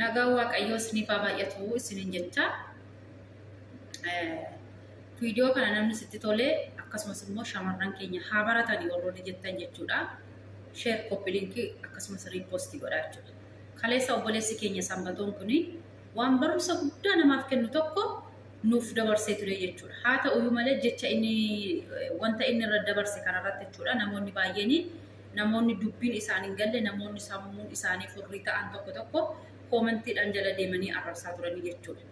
Nagaa waaqayyoo isiniif haa baay'atu isiniin jecha viidiyoo kana namni sitti tolee akkasumas immoo shamarran keenya haa baratanii warroonni jettan jechuudha. Share copy link akkasumas repost godhaa jechuudha. Kaleessa obboleessi keenya Sanbatoon kuni waan barumsa guddaa namaaf kennu tokko nuuf dabarsee ture jechuudha. Haa ta'u malee jecha inni wanta inni irra dabarse kanarratti jechuudha namoonni baay'een namoonni dubbiin isaanii galle namoonni sammuun isaanii furrii ta'an tokko koomentiidhaan jala deemanii arrabsaa turanii jechuudha.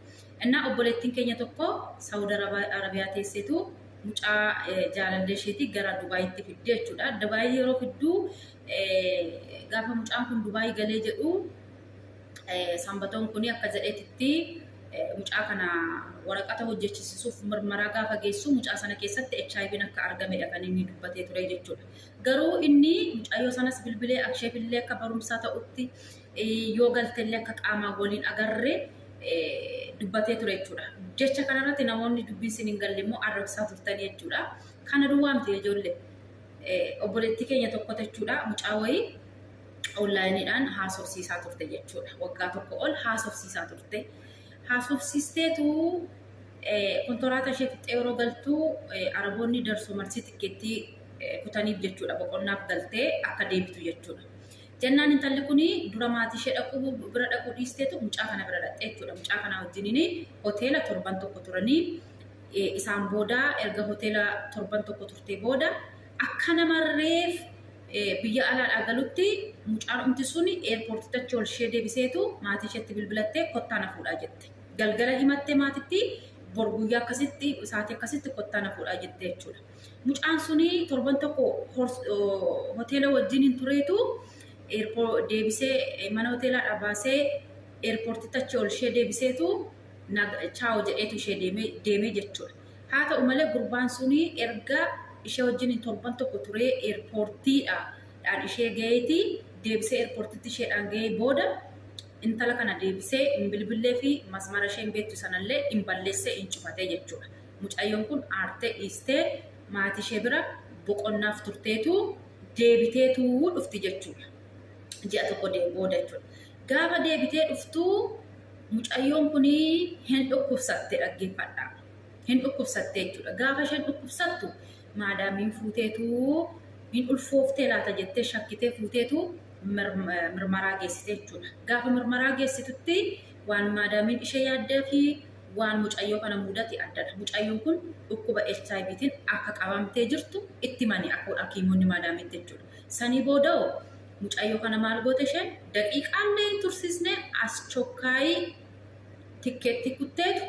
Innaa obboleettiin keenya tokko Saudi Arabiyaa teesseetu mucaa jaalallee isheetii gara Dubaayitti fiddee jechuudha. Dubaayii yeroo fidduu gaafa mucaan kun Dubaayii galee jedhu Sanbatoon kuni akka jedheetitti mucaa kana waraqata hojjechiisuuf mirmaraa gaafa geessu mucaa sana keessatti HIV'n akka argamedha kan inni dubbatee ture jechuudha. Garuu inni mucaayoo sanas bilbilee aksheefillee akka barumsaa ta'utti yoo galteellee akka qaamaa waliin agarree dubbatee ture jechuudha. Jecha kanarratti namoonni dubbiin isin hin galle immoo arrabsaa turtanii jechuudha. Kana duwwaamti ijoollee obboleettii keenya tokko jechuudha mucaa wayii onlaayiniidhaan haasofsiisaa turte jechuudha. Waggaa tokko ol haasofsiisaa turte. Haasofsiisteetu kontoraata ishee fixxee yeroo galtuu Araboonni darsoo marsii tikkeettii kutaniif jechuudha. Boqonnaaf galtee akka deebitu jechuudha. Jennaan intalli kuni dura maatii ishee bira dhaquu dhiisteetu mucaa kana bira dhaqxee jechuudha. Mucaa kana wajjiniin hoteela torban tokko turanii isaan booda erga hoteela torban tokko turtee booda akka namarreef biyya alaadhaa galutti mucaan umti suni eerpoortitti achi ol ishee deebiseetu maatii isheetti bilbilattee kottaa na fuudhaa jette. Galgala himattee maatitti bor guyyaa akkasitti saatii akkasitti kottaa na fuudhaa jette jechuudha. Mucaan suni torban tokko hoteela wajjiniin tureetu deebisee mana hoteelaa baasee eerpoortitti achi ol ishee deebiseetu chaao jedheetu ishee deemee jechuudha. Haa ta'u malee gurbaan suni erga ishee wajjiniin torban tokko turee eerpoortiidhaan ishee gaheeti deebisee eerpoortitti isheedhaan gahee booda intala kana deebisee hin bilbillee fi masmara isheen beektu sanallee hin balleessee hin cufatee jechuudha. Mucayyoon kun aartee dhiistee maatii ishee bira boqonnaaf turteetu deebiteetu dhufti jechuudha. Ji'a tokko booda jechuudha. Gaafa deebitee dhuftuu mucayyoon kun hin dhukkubsatte dhaggeeffadha. Hin dhukkubsatte jechuudha. Gaafa isheen dhukkubsattu maadaamiin fuuteetu hin ulfooftee laata jettee shakkitee fuuteetu mirmaraa geessite jechuudha. Gaafa mirmaraa geessitutti waan maadaamiin ishee yaaddee fi waan mucayyoo kana mudate addadha. Mucayyoon kun dhukkuba HIVtiin akka qabamtee jirtu itti mani akka hakiimonni maadaamitti jechuudha. Sanii booda mucayyoo kana maal goote isheen daqiiqaallee tursiisnee as chokkaayii tikkeetti kutteetu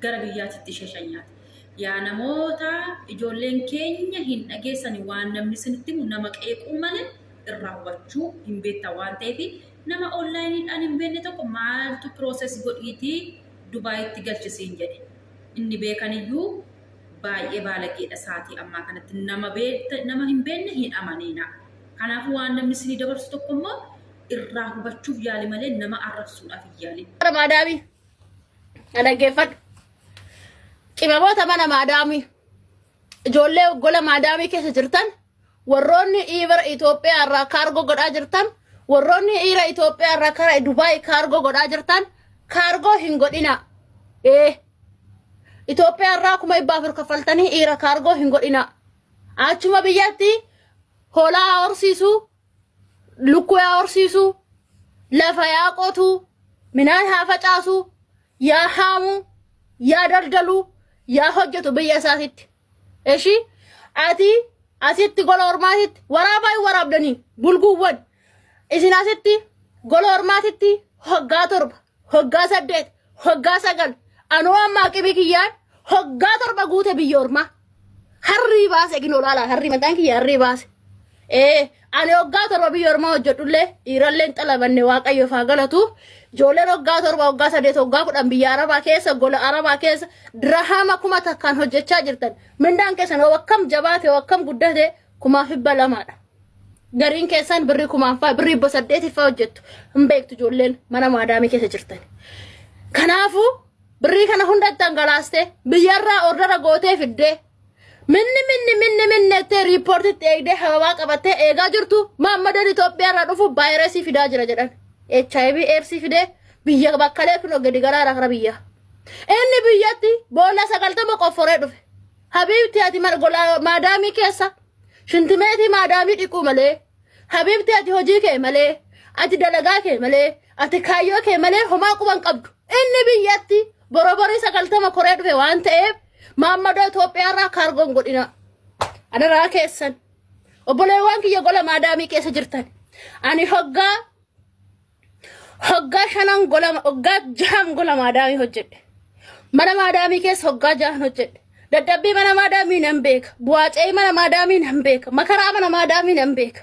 gara biyyaatitti ishee shanyaate. Yaa namoota ijoolleen keenya hin dhageessani waan namni isinitti himu nama qeequu malee irraa hubachuu hin beektan waan ta'eef nama onlaayiniidhaan hin beekne tokko maaltu pirooses godhiitii Dubaayitti galchisiin jedhe. Inni beekaniyyuu baay'ee baalageedha saatii ammaa kanatti nama hin beekne hin amanina. Kanaafuu waan namni isinii dabarsu tokko immoo irraa hubachuuf yaali malee nama arrabsuudhaaf hin yaali. Maadaami dhaggeeffadhu. Qibaboota mana maadaami ijoollee gola maadaamii keessa jirtan warroonni dhiira Itoophiyaa irraa kaargoo godhaa jirtan warroonni dhiira Itoophiyaa irraa karaa Dubaay kaargoo godhaa jirtan kaargoo hin godhina. Itoophiyaa irraa 1,400 kaffaltanii dhiira kaargoo hin godhina. Achuma biyyatti hoolaa horsiisuu lukkuu yaa horsiisuu lafa yaa qotuu midhaan haa facaasuu yaa haamuu yaa daldaluu yaa hojjetu biyya isaatitti. Eshi ati asitti gola ormaatitti waraabaa hin waraabdanii bulguuwwan isin asitti gola ormaatitti hoggaa 7 hoggaa 8 hoggaa 9 anoo ammaa qibii kiyyaan hoggaa 7 guute biyya ormaa harrii baase egin olaala harrii mataan kiyya harrii baase. Ani hoggaa 7 biyya ormaa hojjedhullee dhiiralleen xalabanne waaqayyo faa galatu. Ijoolleen hoggaa 7 hoggaa 8 hoggaa 10 biyya Arabaa keessa gola Arabaa keessa dirhama 1000 takkaan hojjechaa jirtan. Mindaan keessan akkam jabaate akkam guddate 2,200dha. Gariin keessan birrii 1,000 birrii 800 faa hojjettu. Hin beektu ijoolleen mana maadaamii keessa jirtan. Kanaafuu birrii kana hundatti hangalaaste biyyarraa ordara gootee fiddee minni ettee riipoortitti eegdee hababaa qabattee eegaa jirtu Maammadan Itoophiyaa irraa dhufu vaayirasii fidaa jira jedhan. HIV AIDS fidee biyya bakkalee kun gadi garaa rakra biyya inni biyyatti boolla sagaltama qofforee dhufe habibti ati mar gola maadaamii keessa shintimeeti maadaamii dhiquu malee habibti ati hojii kee malee ati dalagaa kee malee ati kaayyoo kee malee homaa quban qabdu inni biyyatti boroborii sagaltama koree dhufe waan ta'eef Maammadoo Itoophiyaa irraa kaargoon godhina adaraa keessan obboleewwan kiyya gola maadaamii keessa jirtan ani hoggaa shanan gola hoggaa jahan gola maadaamii hojjedhe mana maadaamii keessa hoggaa jahan hojjedhe dadhabbii mana maadaamii nan beeka bu'aacee mana maadaamii nan beeka makaraa mana maadaamii nan beeka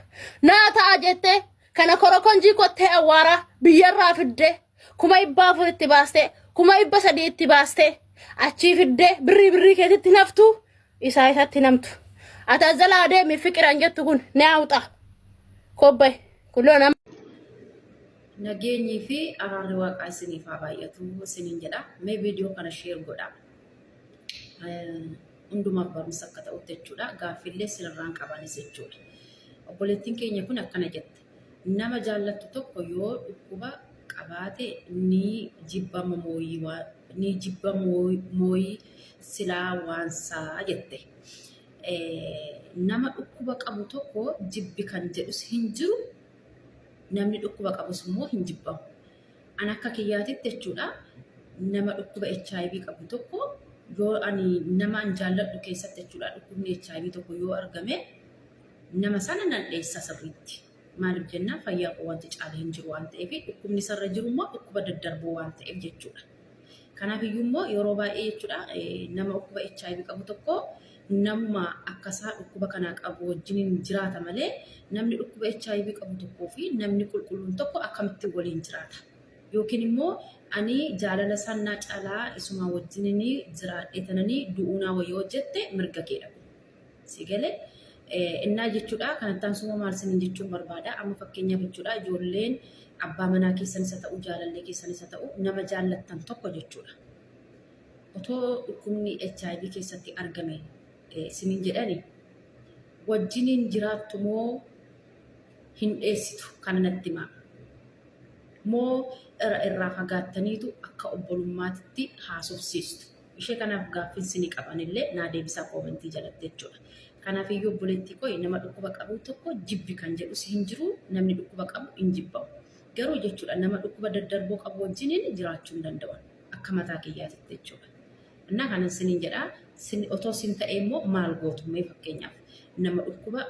naa ta'a jettee kana korokonjii kottee awwaara biyyarraa fiddee kuma ibbaa afur itti baastee kuma ibba sadii itti baastee achii fiddee birrii keetitti naftu isaa isatti namtu atazala adeemi fikiran jettu kun ne awuxa kobbay kulloo nama nageenyii fi araarri waaqaa isiniif haa baay'atu isiniin jedha mee viidiyoo kana sheer godha hundumaaf barumsa akka ta'utti jechuudha gaaffiillee sirraan qabanis jechuudha obboleettiin keenya kun akkana jette nama jaallattu tokko yoo dhukkuba qabaate ni jibba mooyii silaa waansaa jette nama dhukkuba qabu tokko jibbi kan jedhus hin jiru namni dhukkuba qabus immoo hin jibbamu an akka kiyyaatitti jechuudha nama dhukkuba HIV qabu tokko yoo ani nama an jaalladhu keessatti jechuudha dhukkubni HIV tokko yoo argame nama sana nan dheessa sirriitti maaliif jennaan fayyaa wanti caalee hin jiru waan ta'eef dhukkubni sarra jiru immoo dhukkuba daddarbuu waan ta'eef jechuudha. Kanaaf iyyuu immoo yeroo baay'ee jechuudha nama dhukkuba HIV qabu tokko nama akkasaa dhukkuba kana qabu wajjin jiraata malee namni dhukkuba HIV qabu tokkoo fi namni qulqulluun tokko akkamitti waliin jiraata. Yookiin immoo ani jaalala sannaa calaa isuma wajjin jiraadhee tananii du'uunaa wayii hojjette mirga keedha. Sigalee innaa jechuudha kanattaan suma maal sinin jechuun barbaada amma fakkeenyaaf jechuudha ijoolleen abbaa manaa keessanis haa ta'u jaalallee keessanis haa ta'u nama jaallattan tokko jechuudha. Otoo dhukkubni HIV keessatti argame sinin jedhani wajjiniin jiraattu moo hin dheessitu kana natti himaa. Moo irraa fagaattaniitu akka obbolummaatti haasofsiistu. Ishee kanaaf gaaffiin sinii qabanillee naa deebisaa koomentii jalatti jechuudha. Kanaaf iyyuu obboleettii koo nama dhukkuba qabu tokko jibbi kan jedhus hin jiru namni dhukkuba qabu hin jibbamu. Garuu jechuudha nama dhukkuba daddarboo qabu wajjiniin jiraachuu hin danda'an akka mataa kiyyaatitti jechuudha. Innaa kanan siniin jedhaa otoo sin ta'ee immoo maal gootu mee fakkeenyaaf nama dhukkuba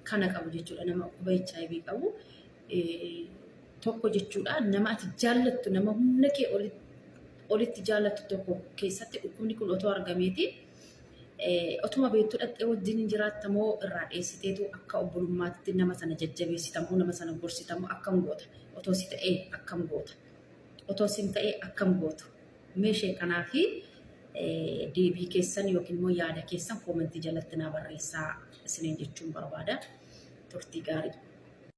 kana qabu jechuudha nama dhukkuba HIV qabu tokko jechuudha nama ati jaallattu nama humna kee olitti jaallattu tokko keessatti dhukkubni kun otoo argameeti otuma beektuu dhaqxee wajjin jiraattamoo irraa dheessiteetu akka obbolummaatti nama sana jajjabeessitamoo nama sana gorsitamoo akkam goota otoo si ta'ee akkam goota otoo sin ta'ee akkam gootu meeshee kanaafi deebii keessan yookiin immoo yaada keessan koomentii jalatti naa barreessaa isiniin jechuun barbaada turtii gaarii.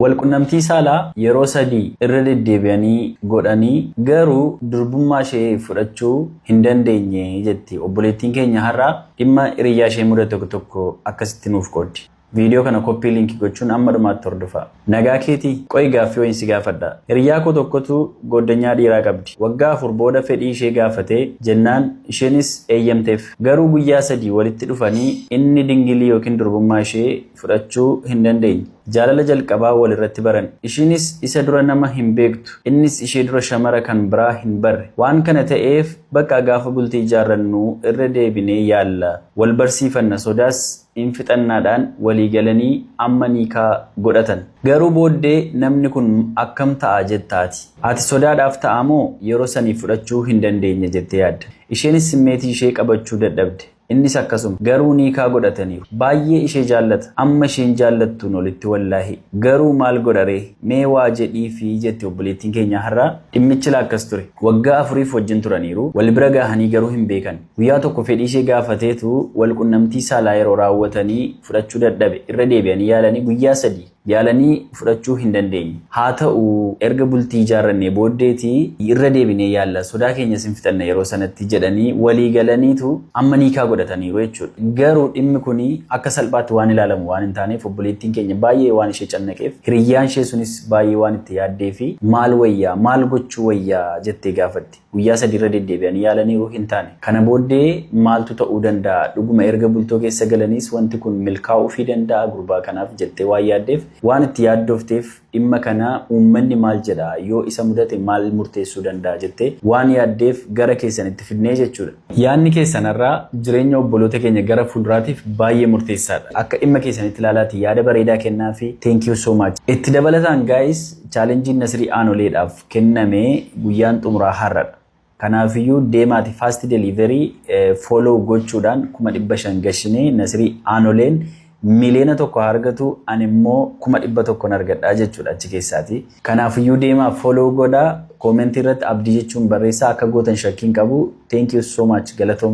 Walqunnamtii saalaa yeroo sadii irra deddeebi'anii godhanii garuu durbummaa ishee fudhachuu hin dandeenye jetti obboleettiin keenya har'a dhimma hiriyaa ishee mudate tokko akkasitti nuuf qooddi. Viidiyoo kana koppii linkii gochuun amma dhumaatti hordofa. Nagaa keetii qo'i gaaffii wayii si gaafadha. Hiriyaa koo tokkotu goddanyaa dhiiraa qabdi. Waggaa 4 booda fedhii ishee gaafatee jennaan isheenis eeyyamteef. Garuu guyyaa 3 walitti dhufanii inni dingilii yookiin durbummaa ishee fudhachuu hin dandeenye. Jaalala jalqabaa wal irratti baran. Ishiinis isa dura nama hin beektu. Innis ishee dura shamara kan biraa hin barre. Waan kana ta'eef bakka gaafa bultii ijaarrannu irra deebinee yaalla. Wal barsiifanna sodaas infixannaadhaan walii galanii amma niikaa godhatan. Garuu booddee namni kun akkam ta'a jettaati. Ati sodaadhaaf ta'a moo yeroo sanii fudhachuu hin dandeenye jettee yaadda. Isheenis simmeetii ishee qabachuu dadhabde. Innis akkasuma garuu niikaa godhataniiru. Baay'ee ishee jaallata. Amma isheen jaallattuun olitti wallaahi. Garuu maal godharee mee waa jedhii fi jetti obboleettiin keenya har'a dhimmichi laakkas ture. Waggaa 4 wajjin turaniiru. Wal bira gahanii garuu hin beekan. Guyyaa tokko fedhii ishee gaafateetu wal qunnamtii saalaa yeroo raawwatanii fudhachuu dadhabe. Irra deebi'anii yaalanii guyyaa 3 yaalanii fudhachuu hin dandeenye. Haa ta'u erga bultii ijaarrannee booddeetii irra deebinee yaalla sodaa keenya sin fixanna yeroo sanatti jedhanii walii galaniitu amma niikaa godhataniiru jechuudha. Garuu dhimmi kuni akka salphaatti waan ilaalamu waan hin taaneef obboleettiin keenya baay'ee waan ishee cannaqeef hiriyyaan ishee sunis baay'ee waan itti yaaddee fi maal wayyaa maal gochuu wayyaa jettee gaafatti. Guyyaa sadii irra deddeebi'anii yaalaniiru hin taane. Kana booddee maaltu ta'uu danda'a? Dhuguma erga bultoo keessa galaniis wanti kun milkaa'uu fi danda'a gurbaa kanaaf jettee waan yaaddeef waan itti yaaddofteef dhimma kana uummanni maal jedha yoo isa mudate maal murteessuu danda'a jettee waan yaaddeef gara keessanitti fidnee jechuudha. Yaadni keessanarraa jireenya obboloota keenya gara fuulduraatiif baay'ee murteessaadha. Akka dhimma keessanitti ilaalaati yaada bareedaa kennaa fi thank you so much. Itti dabalataan guys chaalenjiin Nasrii Aanoleedhaaf kenname guyyaan xumuraa har'adha. Kanaafiyyu deemaati fast delivery follow gochuudhaan 500 gashinee Nasrii Aanoleen miliyoona tokko argatu ani immoo 100,000 argadhaa jechuudha achi keessaati. Kanaafiyyu deemaa follow godhaa comment irratti abdii jechuun barreessaa akka gootan shakkiin qabu. Thank you so much galatoom.